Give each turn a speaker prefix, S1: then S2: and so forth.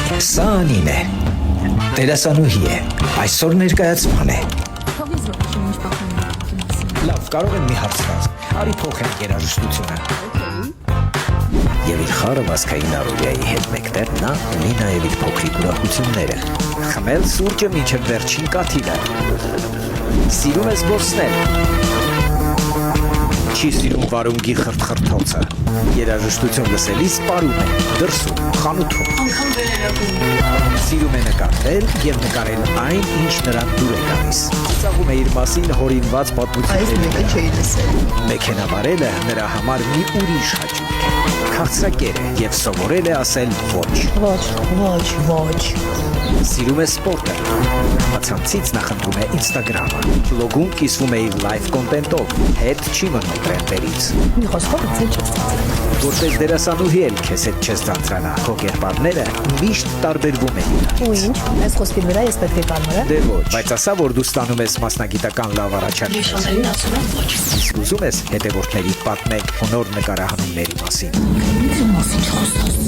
S1: Սա Անին է։ Դերասանուհի է։ Այսօր ներկայացման է։
S2: Թողից ողջույն ինչ պատմում եք։
S1: Լավ, կարող եմ մի հարց տալ։ Արի փոխենք երաժշտությունը։ Եվ իր խառը վազքային առօրյայի հետ մեկտեղ նա ունի նաև իր փոքրիկ ուրախությունները։ Խմել սուրճը մինչև վերջին կաթիլը։ Սիրում է զբոսնել։ Չի սիրում վարունգի խրթխրթոցը։ Երաժշտություն լսելիս պարում է, դրսում, խանութում։
S2: Անկամ վերելակում։
S1: Սիրում է նկարել եւ նկարել այն, ինչ նրան դուր է գալիս։ Ծաղում է իր մասին հորինված պատմությունները։
S3: Չէի լսել։
S1: Մեքենա վարելը նրա համար մի ուրիշ հաճույք է։ Քաղցրակեր է եւ սովորել է ասել ոչ։
S3: Ոչ։
S1: Սիրում է սպորտը։ Համացանցից նախընտրում է Instagram-ը։ Բլոգում կիսվում է իր լայվ կոնտենտով, հետ չի մնում տրենդերից։
S3: Մի խոսքով ձեր չես ծածկել։
S1: Որպես դերասանուհի էլ քեզ հետ չես ծանծրանա, քո կերպարները միշտ տարբերվում են իրարից։
S3: Ու ինչ, այս խոսքի վրա ես պետք է կանոնը։
S1: Դե ոչ, բայց ասա, որ դու ստանում ես մասնագիտական լավ առաջարկներ։
S3: Շոներին ասում եմ ոչ։
S1: Իսկ ուզում ես հետևորդների պատմել նոր նկարահանումների մասին։
S3: Ինչ մասին խոստաս։